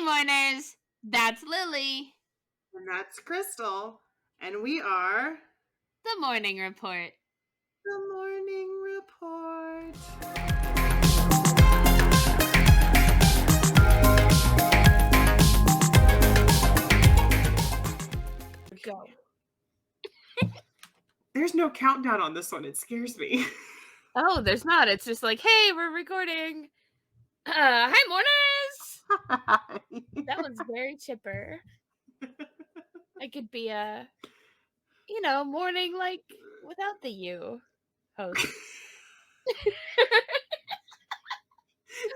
Mourners, that's Lillie. And that's Krystal. And we are The Morning Report. the Morning Report. Go. There's no countdown on this one. It scares me. Oh, there's not. It's just like, hey, we're recording. Hi, Mourners. That was very chipper. I could be a, morning like without the you host. It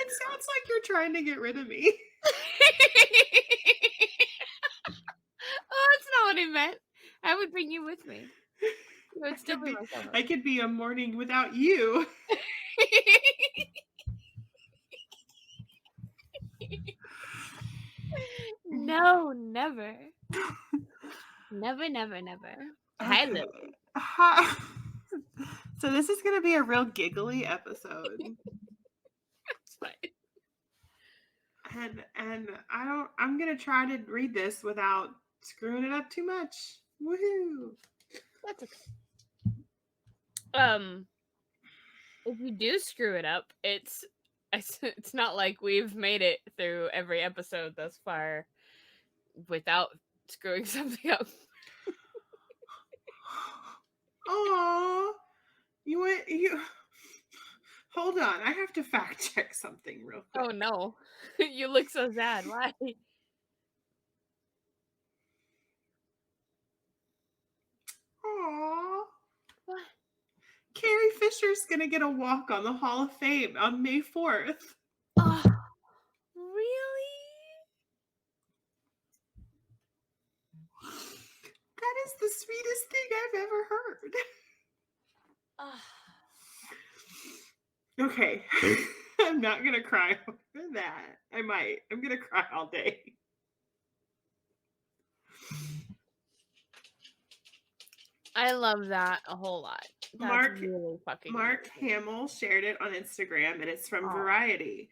sounds like you're trying to get rid of me. Oh, that's not what I meant. I would bring you with me. You would still be myself. I could be a morning without you. No, never. Never, never, never. Hi, Okay. Lillie. Hi. So this is going to be a real giggly episode. It's fine. And I'm going to try to read this without screwing it up too much. Woohoo. That's okay. If you do screw it up, it's not like we've made it through every episode thus far without screwing something up. Oh, you hold on. I have to fact check something real quick. Oh no. You look so sad. Why? Aww. What? Carrie Fisher's gonna get a walk on the Hall of Fame on May 4th. Oh, really? That is the sweetest thing I've ever heard. Okay. I'm not gonna cry over that. I might. I'm gonna cry all day. I love that a whole lot. That's really fucking Mark amazing. Hamill shared it on Instagram, and it's from Oh. Variety.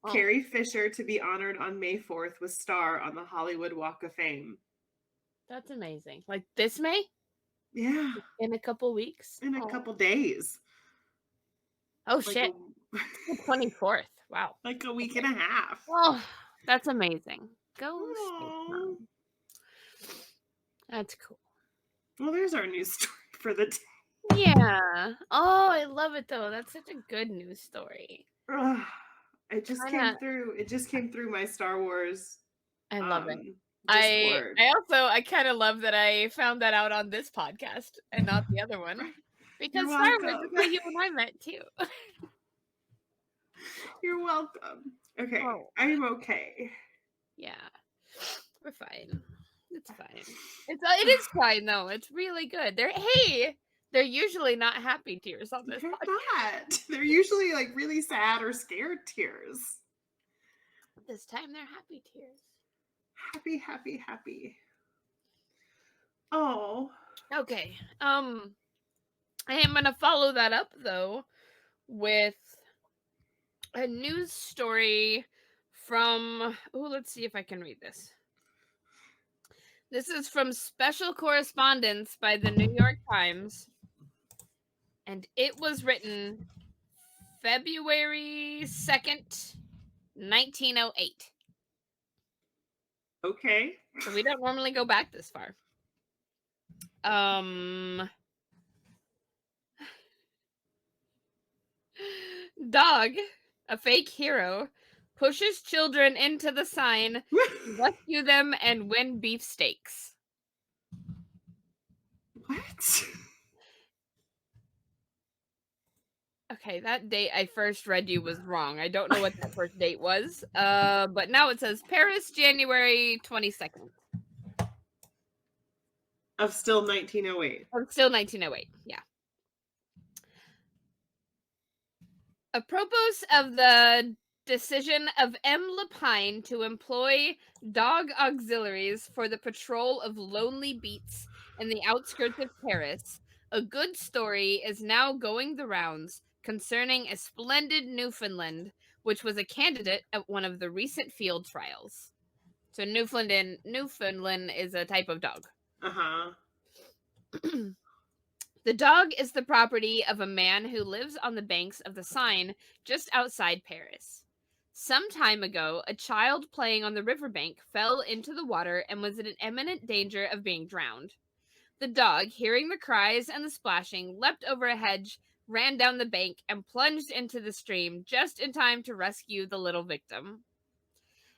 Oh. Carrie Fisher to be honored on May 4th with star on the Hollywood Walk of Fame. That's amazing. Like this May? Yeah. In a couple weeks? In a couple days. Oh, shit. The 24th. Wow. Like a week and a half. Oh, that's amazing. Go. That's cool. Well, there's our news story for the day. Yeah. Oh, I love it though. That's such a good news story. It just came through. It just came through my Star Wars. I love it. Discord. I kind of love that I found that out on this podcast and not the other one. Because Star Wars is how you and I met too. You're welcome. Okay. Oh. I'm okay. Yeah. We're fine. It's fine. It is fine though. It's really good. They're usually not happy tears on this podcast. Not. They're usually like really sad or scared tears. This time they're happy tears. Happy, happy, happy. Oh. Okay. I am gonna follow that up though with a news story from let's see if I can read this. This is from special correspondence by the New York Times, and it was written February 2nd, 1908. Okay. So we don't normally go back this far. Dog, a fake hero, pushes children into the sign, rescue them, and win beefsteaks. What? Okay, that date I first read you was wrong. I don't know what that first date was. But now it says Paris, January 22nd. Of still 1908. Of still 1908, yeah. Apropos of the decision of M. Lapine to employ dog auxiliaries for the patrol of lonely beats in the outskirts of Paris, a good story is now going the rounds concerning a splendid Newfoundland, which was a candidate at one of the recent field trials. So Newfoundland is a type of dog. Uh-huh. The dog is the property of a man who lives on the banks of the Seine just outside Paris. Some time ago, a child playing on the riverbank fell into the water and was in imminent danger of being drowned. The dog, hearing the cries and the splashing, leapt over a hedge, ran down the bank, and plunged into the stream just in time to rescue the little victim.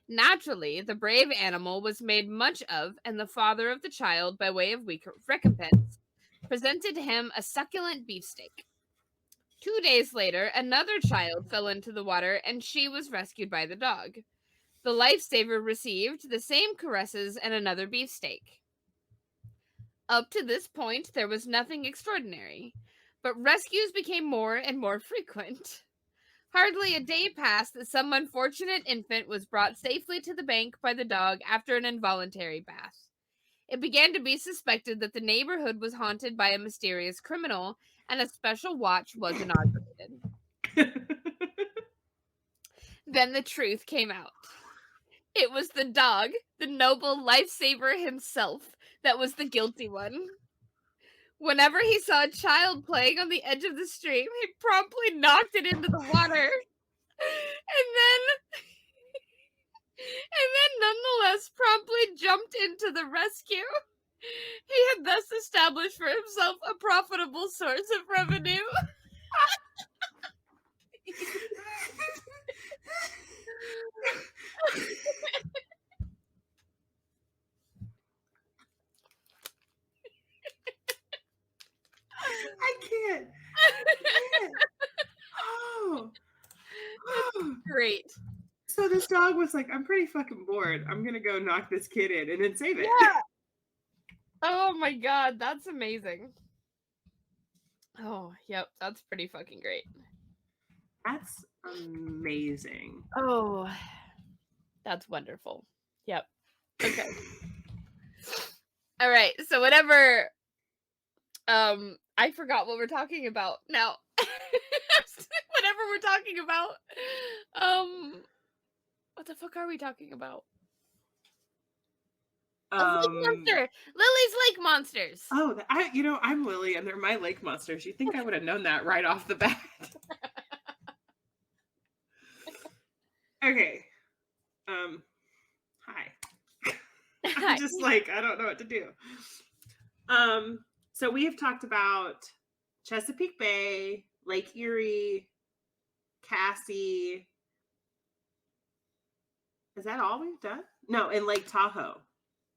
Naturally, the brave animal was made much of, and the father of the child, by way of recompense, presented him a succulent beefsteak. 2 days later, another child fell into the water, and she was rescued by the dog. The lifesaver received the same caresses and another beefsteak. Up to this point, there was nothing extraordinary, but rescues became more and more frequent. Hardly a day passed that some unfortunate infant was brought safely to the bank by the dog after an involuntary bath. It began to be suspected that the neighborhood was haunted by a mysterious criminal, and a special watch was inaugurated. Then the truth came out. It was the dog, the noble lifesaver himself, that was the guilty one. Whenever he saw a child playing on the edge of the stream, he promptly knocked it into the water. And then nonetheless promptly jumped into the rescue. He had thus established for himself a profitable source of revenue. I can't. Oh. Oh. Great. So this dog was like, I'm pretty fucking bored. I'm gonna go knock this kid in and then save it. Yeah. Oh my god, that's amazing. Oh, yep, that's pretty fucking great. That's amazing. Oh, that's wonderful. Yep. Okay. All right. So whatever. I forgot what we're talking about now. Whatever we're talking about. What the fuck are we talking about? A lake monster. Lily's lake monsters. Oh, I'm Lily, and they're my lake monsters. You think I would have known that right off the bat? Okay. Hi. I'm just like, I don't know what to do. So we have talked about Chesapeake Bay, Lake Erie, Cassie. Is that all we've done? No, in Lake Tahoe.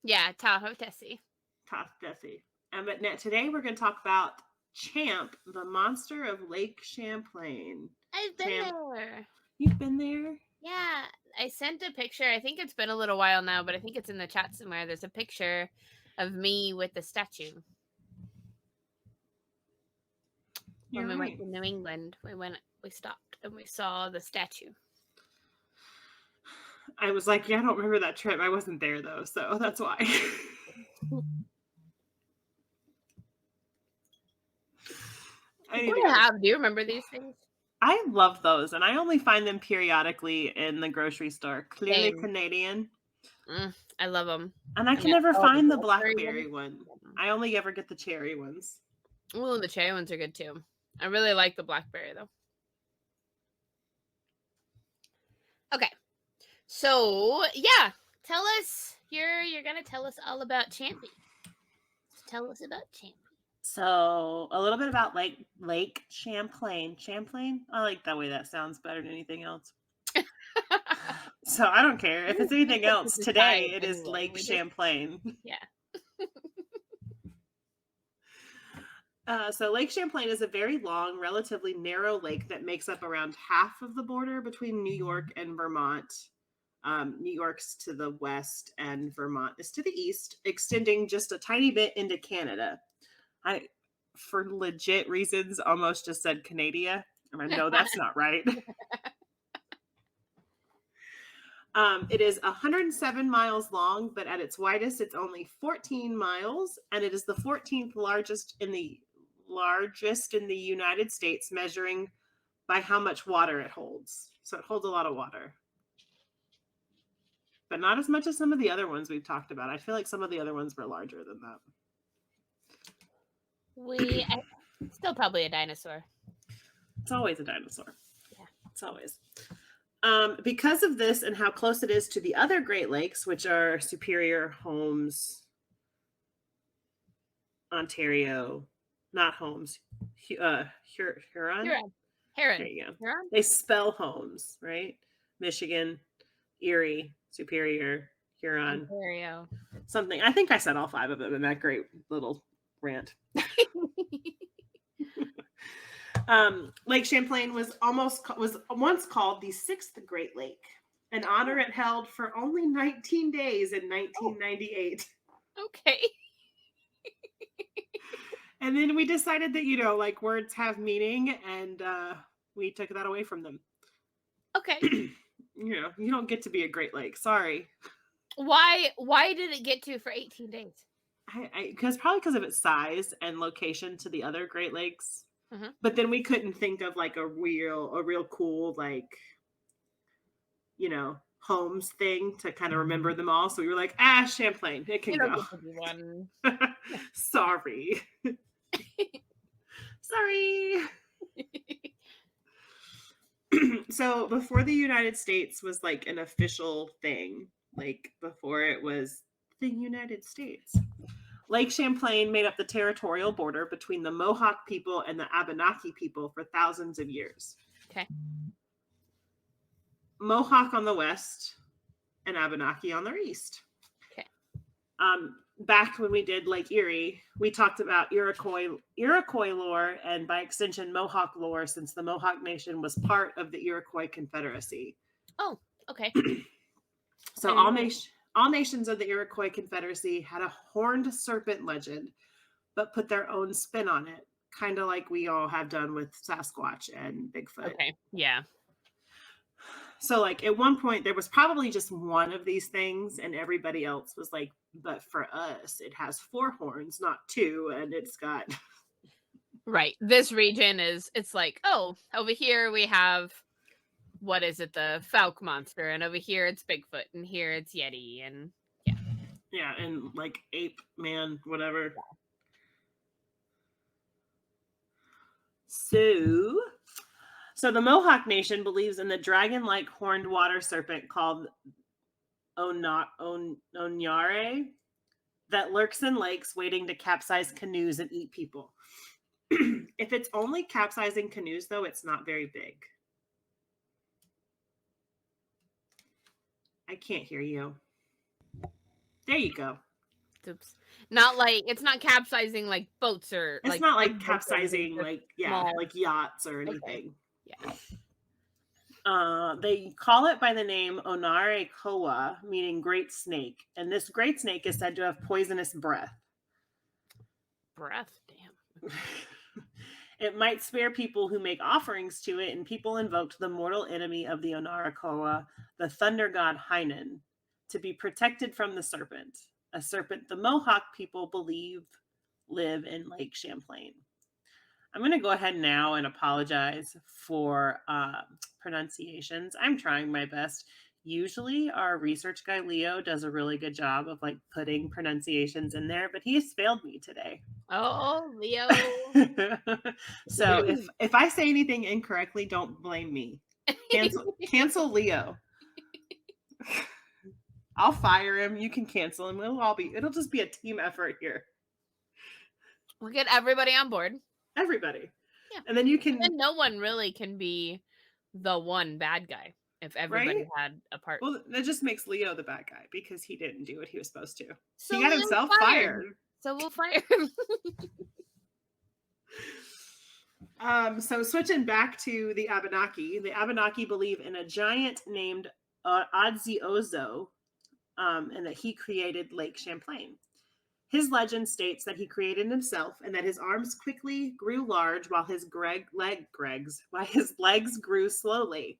Yeah, Tahoe Tessie. But now, today we're going to talk about Champ, the monster of Lake Champlain. I've been there. You've been there? Yeah, I sent a picture. I think it's been a little while now, but I think it's in the chat somewhere. There's a picture of me with the statue. When we went to New England, we stopped and we saw the statue. I was like, yeah, I don't remember that trip. I wasn't there though, so that's why. Do you remember these things? I love those, and I only find them periodically in the grocery store. Clearly Canadian. I love them. And I can never find the blackberry one. I only ever get the cherry ones. Well, the cherry ones are good too. I really like the blackberry though. Okay. So, yeah, tell us, you're going to tell us all about Champy. Tell us about Champy. So, a little bit about Lake Champlain. Champlain? I like that way. That sounds better than anything else. So, I don't care. If it's anything else, today it is Lake Champlain. Yeah. So Lake Champlain is a very long, relatively narrow lake that makes up around half of the border between New York and Vermont. New York's to the west and Vermont is to the east, extending just a tiny bit into Canada. I, for legit reasons, almost just said Canada, and I know that's not right. It is 107 miles long, but at its widest, it's only 14 miles, and it is the 14th largest in the United States, measuring by how much water it holds. So it holds a lot of water. but not as much as some of the other ones we've talked about. I feel like some of the other ones were larger than that. Still probably a dinosaur. It's always a dinosaur. Yeah. It's always. Because of this and how close it is to the other Great Lakes, which are Superior, Holmes, Ontario, not Holmes, Huron. Heron. There you go. Heron? They spell Holmes, right? Michigan, Erie, Superior, Huron, Ontario. something. I think I said all 5 of them in that great little rant. Lake Champlain was once called the 6th Great Lake, an honor it held for only 19 days in 1998. Okay. And then we decided that, like words have meaning, and we took that away from them. Okay. You don't get to be a Great Lake. Sorry. Why did it get to for 18 days? Probably because of its size and location to the other Great Lakes. Mm-hmm. But then we couldn't think of like a real cool, like, Holmes thing to kind of remember them all. So we were like, Champlain, it can go. One. Sorry. Sorry. So before the United States was like an official thing, like before it was the United States, Lake Champlain made up the territorial border between the Mohawk people and the Abenaki people for thousands of years. Okay. Mohawk on the west and Abenaki on the east. Okay. Back when we did Lake Erie, we talked about Iroquois lore and by extension Mohawk lore, since the Mohawk Nation was part of the Iroquois Confederacy. Oh, okay. So all nations of the Iroquois Confederacy had a horned serpent legend, but put their own spin on it, kind of like we all have done with Sasquatch and Bigfoot. Okay, yeah. So, like, at one point, there was probably just one of these things, and everybody else was like, but for us, it has 4 horns, not 2, and it's got... Right. This region it's like, oh, over here we have, what is it, the Falk monster, and over here it's Bigfoot, and here it's Yeti, and yeah. Yeah, and like ape man, whatever. Yeah. So the Mohawk Nation believes in the dragon-like horned water serpent called Onyare that lurks in lakes waiting to capsize canoes and eat people. If it's only capsizing canoes, though, it's not very big. I can't hear you. There you go. Oops. Not like, it's not capsizing like boats or... It's not like capsizing like yachts or anything. Okay. Yeah. They call it by the name Onare Koa, meaning great snake. And this great snake is said to have poisonous breath. Breath? Damn. It might spare people who make offerings to it, and people invoked the mortal enemy of the Onare Koa, the thunder god Hainan, to be protected from the serpent. A serpent the Mohawk people believe live in Lake Champlain. I'm going to go ahead now and apologize for pronunciations. I'm trying my best. Usually our research guy, Leo, does a really good job of like putting pronunciations in there, but he's failed me today. Oh, Leo. So if I say anything incorrectly, don't blame me. Cancel Leo. I'll fire him. You can cancel him. It'll just be a team effort here. We'll get everybody on board. Everybody. Yeah. And then you can... And no one really can be the one bad guy if everybody had a part. Well, that just makes Leo the bad guy because he didn't do what he was supposed to. So he got himself fired. So we'll fire him. So switching back to the Abenaki believe in a giant named Adziozo, and that he created Lake Champlain. His legend states that he created himself and that his arms quickly grew large while his legs grew slowly.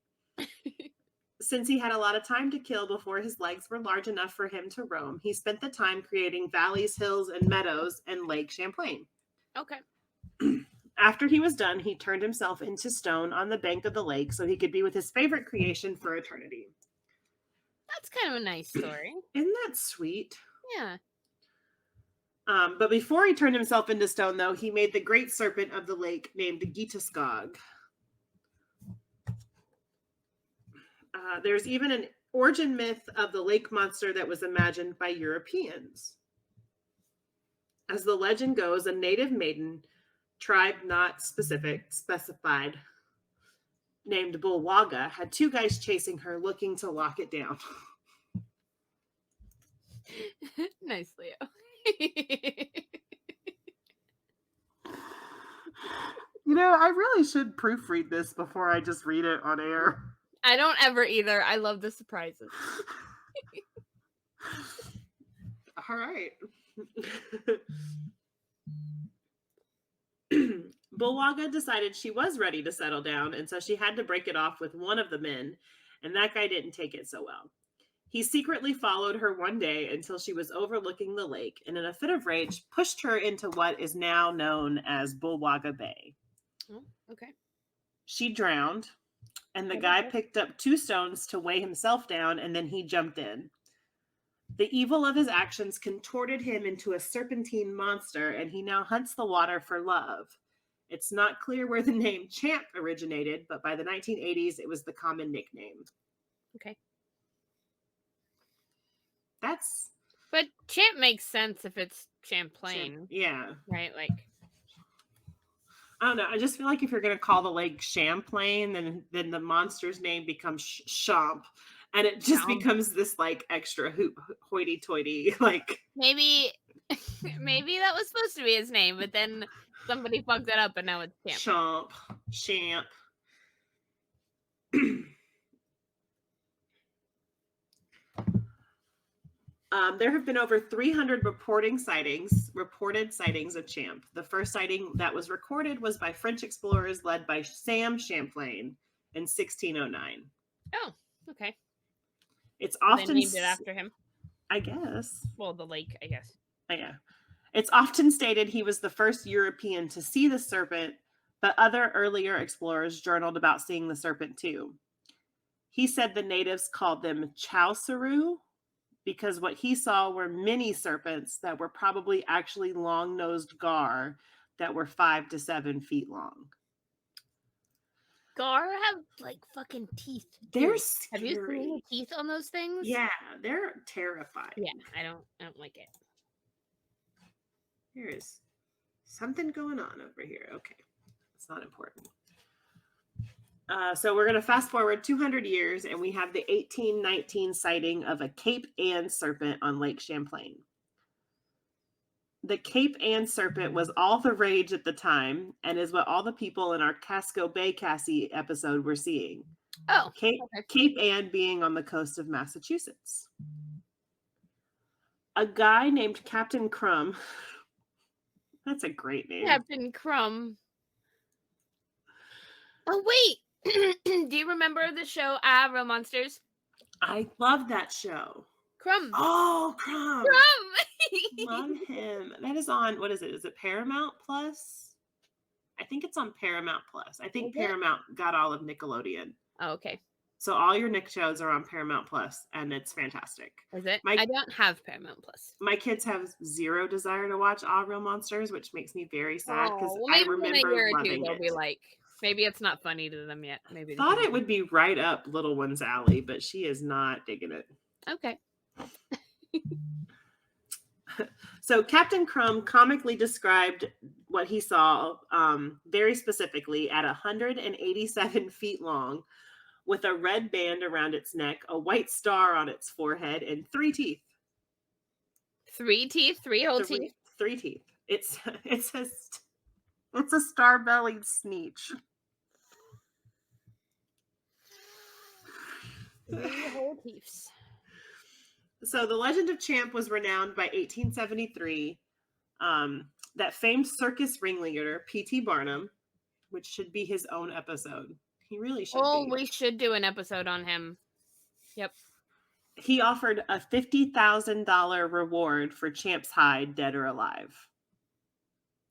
Since he had a lot of time to kill before his legs were large enough for him to roam, he spent the time creating valleys, hills, and meadows in Lake Champlain. Okay. After he was done, he turned himself into stone on the bank of the lake so he could be with his favorite creation for eternity. That's kind of a nice story. Isn't that sweet? Yeah. But before he turned himself into stone, though, he made the great serpent of the lake named Gitaskog. There's even an origin myth of the lake monster that was imagined by Europeans. As the legend goes, a native maiden, tribe not specified, named Bulwaga, had two guys chasing her looking to lock it down. Nice, Leo. I really should proofread this before I just read it on air. I don't ever either. I love the surprises. All right. Bulwaga decided she was ready to settle down, and so she had to break it off with one of the men, and that guy didn't take it so well. He secretly followed her one day until she was overlooking the lake, and in a fit of rage, pushed her into what is now known as Bulwaga Bay. Oh, okay. She drowned, and the guy picked up 2 stones to weigh himself down, and then he jumped in. The evil of his actions contorted him into a serpentine monster, and he now hunts the water for love. It's not clear where the name Champ originated, but by the 1980s, it was the common nickname. Okay. But Champ makes sense if it's Champlain. Yeah. Right? Like, I don't know. I just feel like if you're going to call the lake Champlain, then the monster's name becomes Champ. And it just becomes this like extra hoity-toity, like maybe that was supposed to be his name, but then somebody fucked it up and now it's Champ. Champ. There have been over 300 reported sightings of Champ. The first sighting that was recorded was by French explorers led by Sam Champlain in 1609. Oh, okay. It's often they named it after him, I guess. Well, the lake, I guess. Yeah. It's often stated he was the first European to see the serpent, but other earlier explorers journaled about seeing the serpent too. He said the natives called them Chausaru because what he saw were mini serpents that were probably actually long-nosed gar that were 5 to 7 feet long. Gar have like fucking teeth. They're scary. Have you seen the teeth on those things? Yeah, they're terrifying. Yeah, I don't like it. There is something going on over here. Okay, it's not important. So we're going to fast forward 200 years, and we have the 1819 sighting of a Cape Ann serpent on Lake Champlain. The Cape Ann serpent was all the rage at the time and is what all the people in our Casco Bay Cassie episode were seeing. Oh, Cape Ann being on the coast of Massachusetts. A guy named Captain Crumb. That's a great name. Captain Crumb. Oh, wait. Do you remember the show Real Monsters? I love that show. Crumb. Oh, Crumb. Crumb. Love him. That is on, what is it? Is it Paramount Plus? I think it's on Paramount Plus. I think Paramount got all of Nickelodeon. Oh, okay. So all your Nick shows are on Paramount Plus, and it's fantastic. Is it? I don't have Paramount Plus. My kids have zero desire to watch All Real Monsters, which makes me very sad because I remember loving it. They'll be like, maybe it's not funny to them yet. Maybe thought it would be right up little one's alley, but she is not digging it. Okay. So Captain Crumb comically described what he saw very specifically at 187 feet long, with a red band around its neck, a white star on its forehead, and 3 teeth. 3 teeth? 3 whole teeth? 3 teeth. It's a star-bellied sneetch. 3 whole teeth. So the legend of Champ was renowned by 1873. That famed circus ringleader, P.T. Barnum, which should be his own episode. He really should be. Oh, we should do an episode on him. Yep. He offered a $50,000 reward for Champ's hide, dead or alive.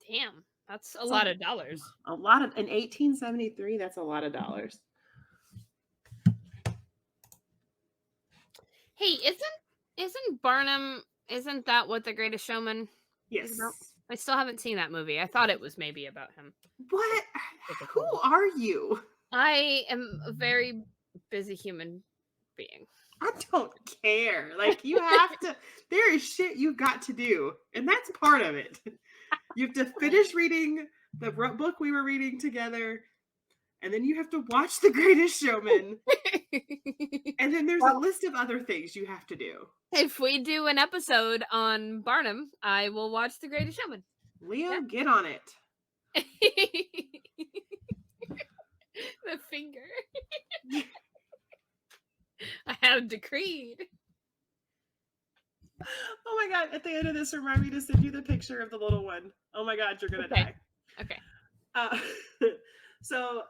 Damn, that's a lot of dollars. In 1873, that's a lot of dollars. Hey, isn't Barnum, isn't that what The Greatest Showman is about? Yes. I still haven't seen that movie. I thought it was maybe about him. What? Who Specifically. are you? I am a very busy human being. I don't care. Like, you have to, there is shit you've got to do, and that's part of it. You have to finish reading the book we were reading together, and then you have to watch The Greatest Showman, and then there's a Well, list of other things you have to do. if we do an episode on Barnum, I will watch The Greatest Showman. Leo, get on it. Yeah. The finger. I have decreed. Oh my god, at the end of this, remind me to send you the picture of the little one. Oh my god, you're gonna Okay. die. Okay. Uh, so,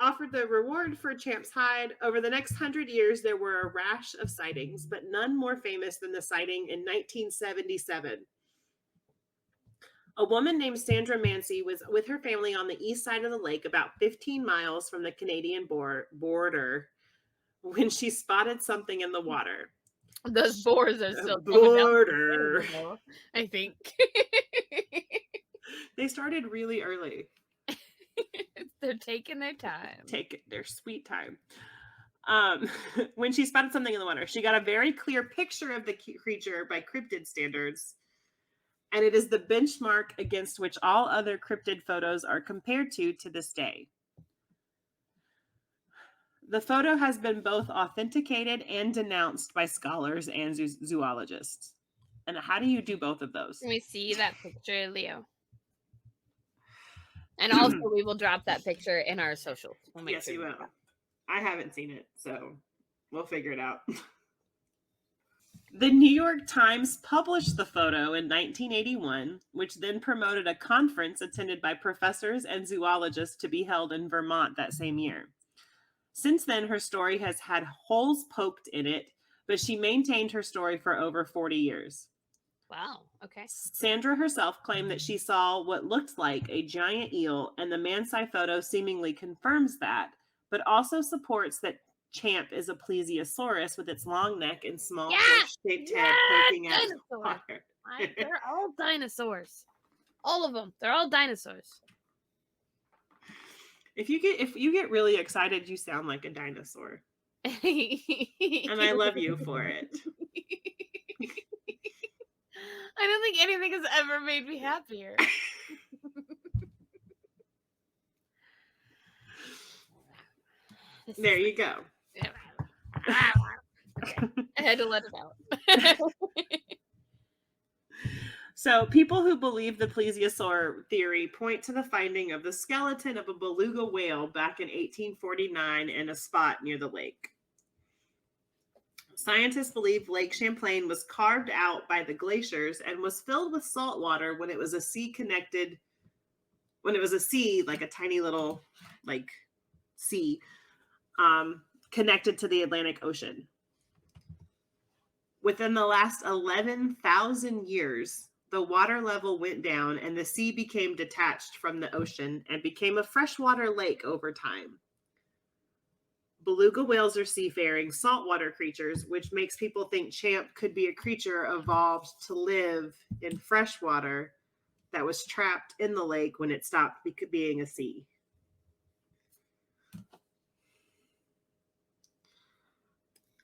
offered the reward for Champ's hide. Over the next 100 years, there were a rash of sightings, but none more famous than the sighting in 1977. A woman named Sandra Mancy was with her family on the east side of the lake, about 15 miles from the Canadian border, when she spotted something in the water. Those boars are still coming down Border. Canada, though, I think. They started really early. They're taking their time. Take their sweet time. When she spotted something in the water, she got a very clear picture of the creature by cryptid standards, and it is the benchmark against which all other cryptid photos are compared to this day. The photo has been both authenticated and denounced by scholars and zoologists. And how do you do both of those? Can we see that picture, Leo? And also, we will drop that picture in our socials. We'll Yes, you will. I haven't seen it, so we'll figure it out. The New York Times published the photo in 1981, which then promoted a conference attended by professors and zoologists to be held in Vermont that same year. Since then, her story has had holes poked in it, but she maintained her story for over 40 years. Wow. Okay. Sandra herself claimed that she saw what looked like a giant eel, and the Mancy photo seemingly confirms that, but also supports that Champ is a plesiosaurus with its long neck and small fish-shaped head poking at water. They're all dinosaurs. All of them. They're all dinosaurs. If you get really excited, you sound like a dinosaur. And I love you for it. I don't think anything has ever made me happier. There you go. Okay. I had to let it out. So people who believe the plesiosaur theory point to the finding of the skeleton of a beluga whale back in 1849 in a spot near the lake. Scientists believe Lake Champlain was carved out by the glaciers and was filled with salt water when it was a sea, like a tiny little sea, connected to the Atlantic Ocean. Within the last 11,000 years, the water level went down and the sea became detached from the ocean and became a freshwater lake over time. Beluga whales are seafaring saltwater creatures, which makes people think Champ could be a creature evolved to live in freshwater that was trapped in the lake when it stopped being a sea.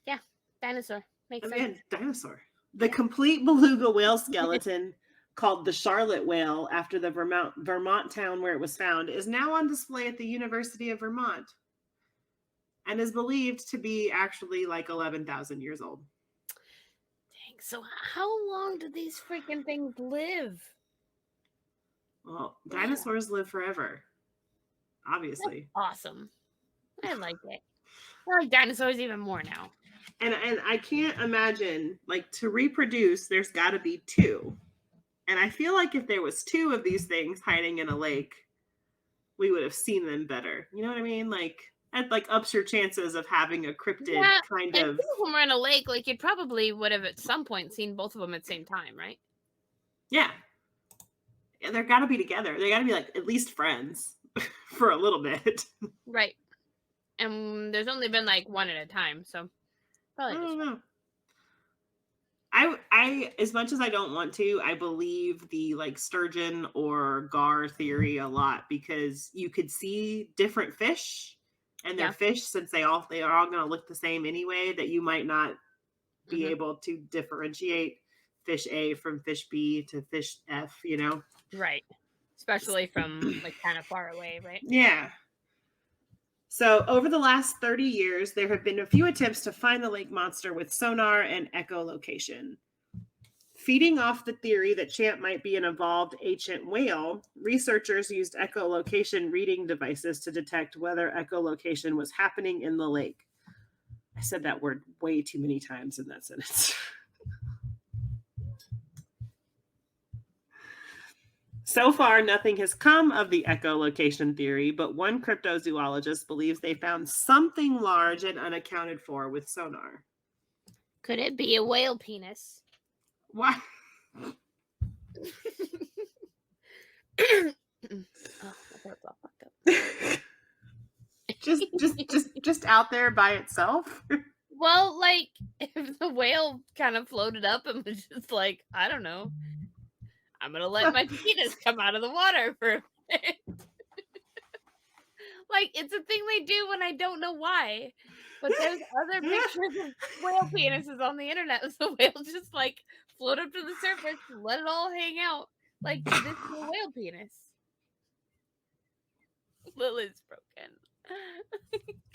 Yeah, dinosaur. Makes sense. Again, dinosaur. The complete beluga whale skeleton, called the Charlotte whale after the Vermont town where it was found, is now on display at the University of Vermont and is believed to be actually like 11,000 years old. Dang, so how long do these freaking things live? Well, dinosaurs live forever, obviously. That's awesome. I like it. I like dinosaurs even more now. And I can't imagine, like, to reproduce, there's got to be two. And I feel like if there was two of these things hiding in a lake, we would have seen them better. You know what I mean? Like, that ups your chances of having a cryptid kind of. If two of them were in a lake, like, you probably would have at some point seen both of them at the same time, right? Yeah. They're got to be together. They got to be like at least friends for a little bit. Right. And there's only been like one at a time, so probably. I don't know. as much as I don't want to, I believe the like sturgeon or gar theory a lot because you could see different fish and their Yeah. fish since they are all going to look the same anyway that you might not be Hmm. able to differentiate fish A from fish B to fish F, you know? Right. Especially from like kind of far away, right? Yeah. So, over the last 30 years, there have been a few attempts to find the lake monster with sonar and echolocation. Feeding off the theory that Champ might be an evolved ancient whale, researchers used echolocation reading devices to detect whether echolocation was happening in the lake. I said that word way too many times in that sentence. So far, nothing has come of the echolocation theory, but one cryptozoologist believes they found something large and unaccounted for with sonar. Could it be a whale penis? Why? Oh, my throat's all fucked up. just out there by itself? Well, like if the whale kind of floated up and was just like, I don't know, I'm gonna let my penis come out of the water for a minute. Like it's a thing they do when I don't know why. But there's other pictures of whale penises on the internet. So whales just like float up to the surface, let it all hang out. Like this is a whale penis. Lily's broken.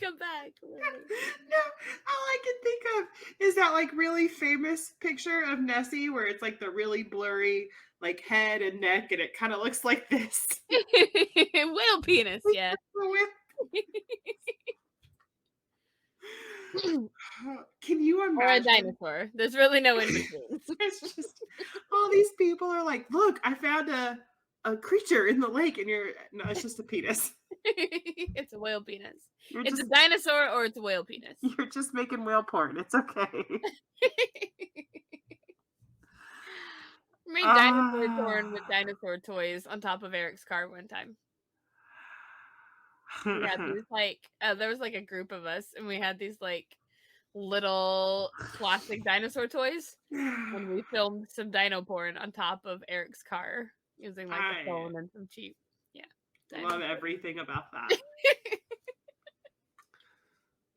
Come back, Lily. No, all I can think of is that like really famous picture of Nessie where it's like the really blurry like head and neck and it kind of looks like this. Whale penis, yeah. Can you Or a imagine? dinosaur. There's really no in between. It's just all these people are like, look, I found a creature in the lake, and you're no, it's just a penis. It's a whale penis. You're It's a just dinosaur or it's a whale penis. you're just making whale porn. It's okay. Made dinosaur porn with Ah. dinosaur toys on top of Eric's car one time. We had these like there was like a group of us and we had these like little plastic dinosaur toys and we filmed some dino porn on top of Eric's car using like a I phone and some cheap love dinosaur. everything about that.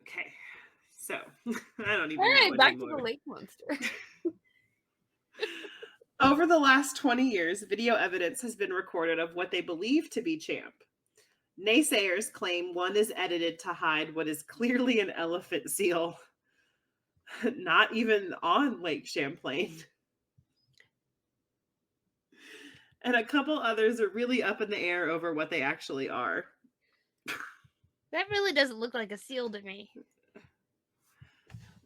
Okay, so I don't All even right, know back to the anymore. lake monster. Over the last 20 years, video evidence has been recorded of what they believe to be Champ. Naysayers claim one is edited to hide what is clearly an elephant seal, not even on Lake Champlain. And a couple others are really up in the air over what they actually are. That really doesn't look like a seal to me.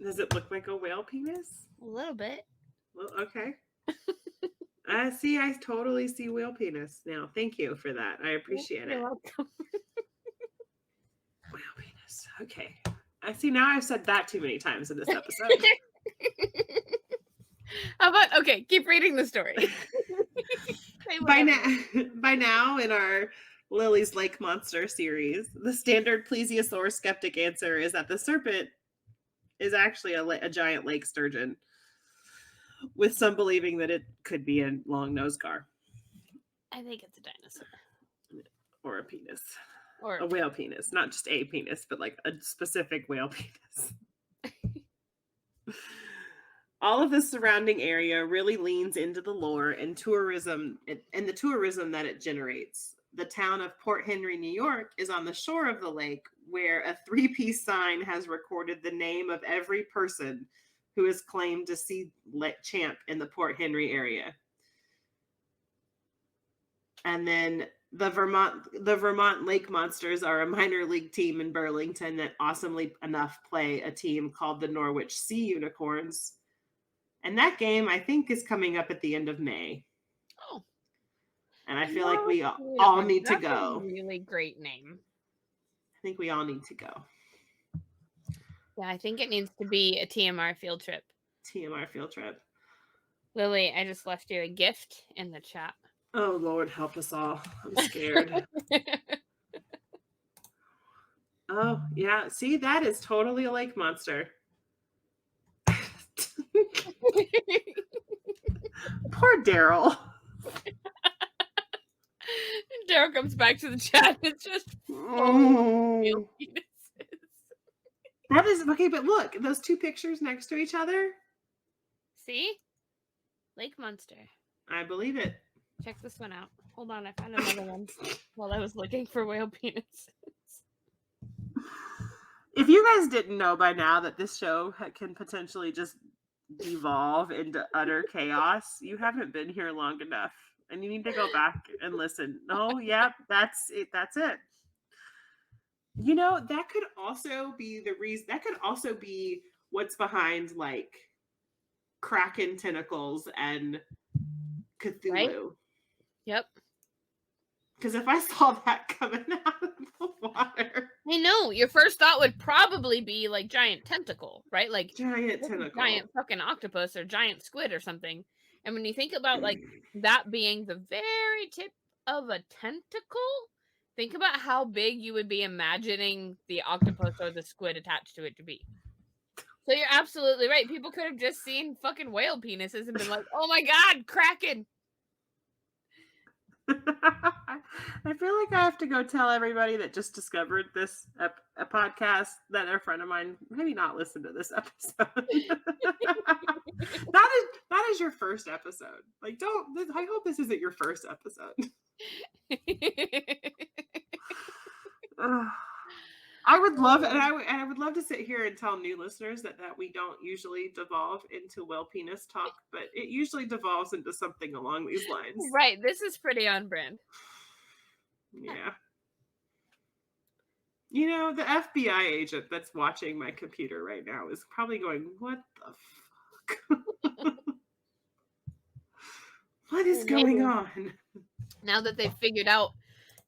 Does it look like a whale penis? A little bit. Well, okay. I see. I totally see whale penis now. Thank you for that. I appreciate You're it. welcome. Whale penis. Okay. I see. Now I've said that too many times in this episode. How about okay? Keep reading the story. Say by whatever. now, in our Lily's Lake Monster series, the standard plesiosaur skeptic answer is that the serpent is actually a giant lake sturgeon, with some believing that it could be a long-nosed gar I think it's a dinosaur or a penis. or A whale penis, not just a penis, but like a specific whale penis. All of the surrounding area really leans into the lore and tourism and the tourism that it generates. The town of Port Henry, New York is on the shore of the lake where a three-piece sign has recorded the name of every person who has claimed to see Champ in the Port Henry area. And then the Vermont Lake Monsters are a minor league team in Burlington that awesomely enough play a team called the Norwich Sea Unicorns. And that game, I think, is coming up at the end of May. oh, And I feel like we all Unicorn. need to That's go. a really great name. I think we all need to go. Yeah, I think it needs to be a TMR field trip. TMR field trip. Lily, I just left you a gift in the chat. Oh, Lord, help us all. I'm scared. Oh, yeah. See, that is totally a lake monster. Poor Daryl. Daryl comes back to the chat. It's just full of whale penises. That is okay, but look, those two pictures next to each other. See? Lake Monster. I believe it. Check this one out. Hold on, I found another one while I was looking for whale penises. If you guys didn't know by now that this show can potentially just devolve into utter chaos, you haven't been here long enough. And you need to go back and listen. No, yeah, that's it. That's it. You know, that could also be the reason. That could also be what's behind like Kraken tentacles and Cthulhu. Right? Yep. Because if I saw that coming out of the water, I know. Your first thought would probably be like giant tentacle, right? Like giant tentacle, giant fucking octopus or giant squid or something. And when you think about like that being the very tip of a tentacle, think about how big you would be imagining the octopus or the squid attached to it to be. So you're absolutely right. People could have just seen fucking whale penises and been like, "Oh my god, Kraken!" I feel like I have to go tell everybody that just discovered this a podcast that a friend of mine maybe not listen to this episode. that is your first episode. Like, don't. I hope this isn't your first episode. I would love, and I would love to sit here and tell new listeners that we don't usually devolve into whale penis talk, but it usually devolves into something along these lines. Right. This is pretty on brand. Yeah. You know, the FBI agent that's watching my computer right now is probably going, "What the fuck? What is going on?" Now that they've figured out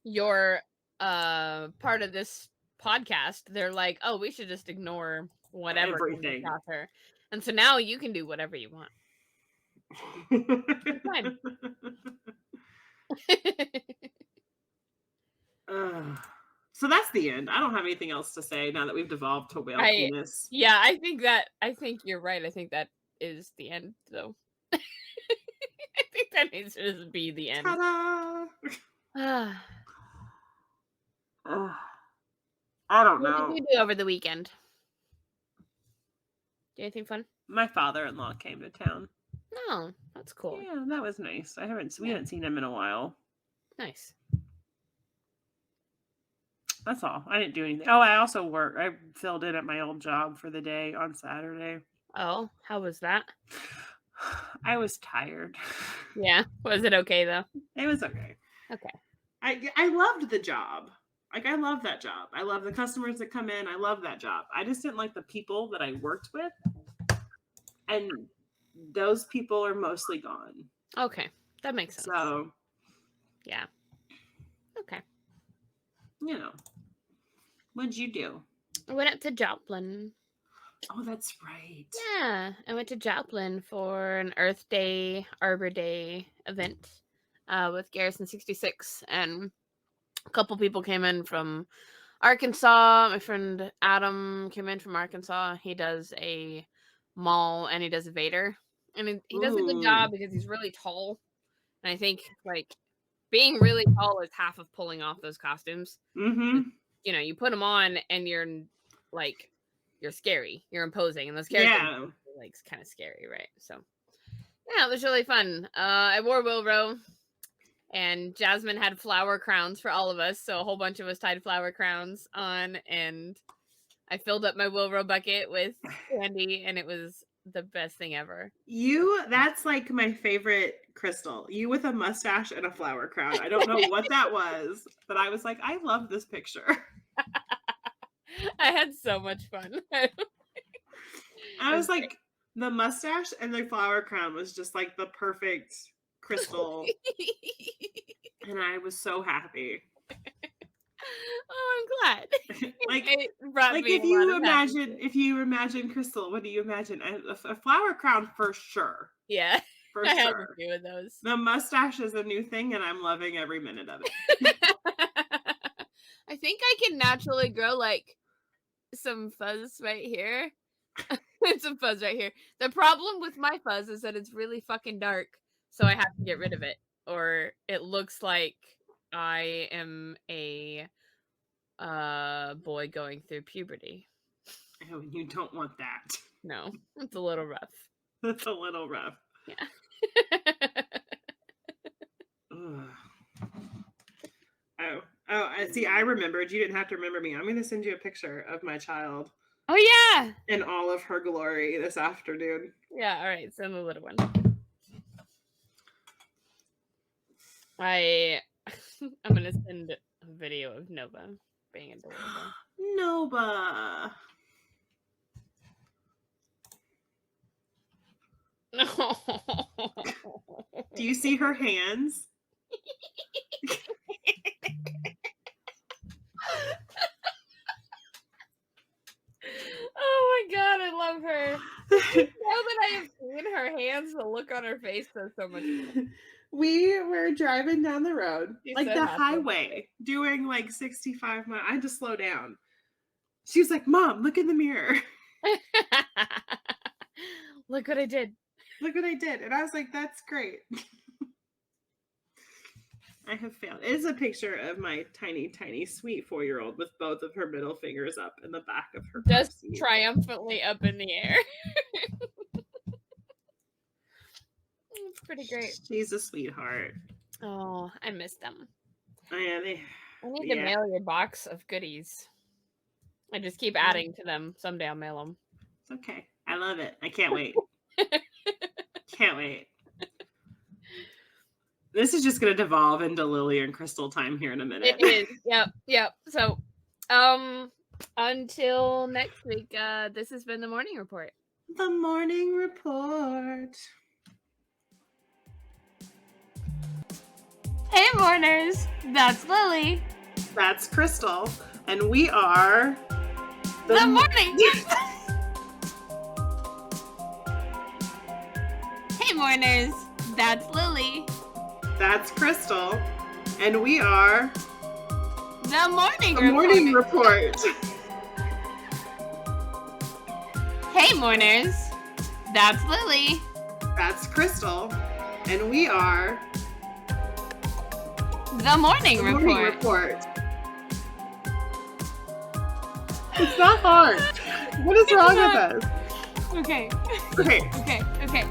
your part of this podcast, they're like, "Oh, we should just ignore whatever Everything. comes her." And so now you can do whatever you want. Fine. So that's the end. I don't have anything else to say now that we've devolved to whale penis. Yeah, I think you're right. I think that is the end, though. I think that needs to just be the end. Ta-da! I don't know. What did you do over the weekend? Do anything fun? My father-in-law came to town. Oh, that's cool. Yeah, that was nice. We haven't seen him in a while. Nice. That's all. I didn't do anything. Oh, I also worked. I filled in at my old job for the day on Saturday. Oh, how was that? I was tired. Yeah. Was it okay though? It was okay. Okay. I loved the job. Like, I love that job. I love the customers that come in. I love that job. I just didn't like the people that I worked with. And those people are mostly gone. Okay. That makes sense. So, yeah. Okay. You know. What'd you do? I went up to Joplin. Oh, that's right. Yeah. I went to Joplin for an Earth Day, Arbor Day event with Garrison 66. And a couple people came in from Arkansas. My friend Adam came in from Arkansas. He does a mall and he does a Vader. And he does a good job because he's really tall. And I think, like, being really tall is half of pulling off those costumes. Mm-hmm. You know, you put them on and you're, like, you're scary. You're imposing. And those characters are, like, kind of scary, right? So, yeah, it was really fun. I wore Wilro. And Jasmine had flower crowns for all of us. So a whole bunch of us tied flower crowns on. And I filled up my Wilro bucket with candy. And it was the best thing ever. That's like my favorite Krystal. You with a mustache and a flower crown. I don't know what that was, but I was like, I love this picture. I had so much fun. I was like, the mustache and the flower crown was just like the perfect Krystal. And I was so happy. Oh, I'm glad. like if you imagine Krystal, what do you imagine? A flower crown for sure. Yeah. For I sure. had a few of those. The mustache is a new thing and I'm loving every minute of it. I think I can naturally grow like some fuzz right here. Some fuzz right here. The problem with my fuzz is that it's really fucking dark. so I have to get rid of it, or it looks like I am a boy going through puberty. Oh, you don't want that. No, it's a little rough. That's a little rough. Yeah. Ugh. I see. I remembered. You didn't have to remember me. I'm going to send you a picture of my child Oh yeah. in all of her glory this afternoon. Yeah. All right. Send the little one. I'm gonna send a video of Nova being adorable. Nova. Do you see her hands? Oh my god, I love her. Now that I have seen her hands, the look on her face does so much fun. We were driving down the road, She's like so the happy. highway, doing like 65 miles. I had to slow down. She was like, Mom, look in the mirror. Look what I did. Look what I did. And I was like, that's great. I have failed. It is a picture of my tiny, tiny, sweet 4-year-old with both of her middle fingers up in the back of her car Just seat. triumphantly up in the air. It's pretty great. She's a sweetheart. Oh, I miss them. Oh, yeah, I need to mail your box of goodies. I just keep adding to them. Someday I'll mail them. It's okay. I love it. I can't wait. Can't wait. This is just going to devolve into Lillie and Krystal time here in a minute. It is. Yep. So, until next week, this has been the Morning Report. The Morning Report. Hey, mourners. That's Lillie. That's Krystal. And we are... The Morning... Hey, mourners. That's Lillie. That's Krystal. And we are... The Morning The Report. Morning Report. Hey, mourners. That's Lillie. That's Krystal. And we are... The Morning The Report. Morning Report. It's not hard. What is wrong with us? Okay. Okay. Okay.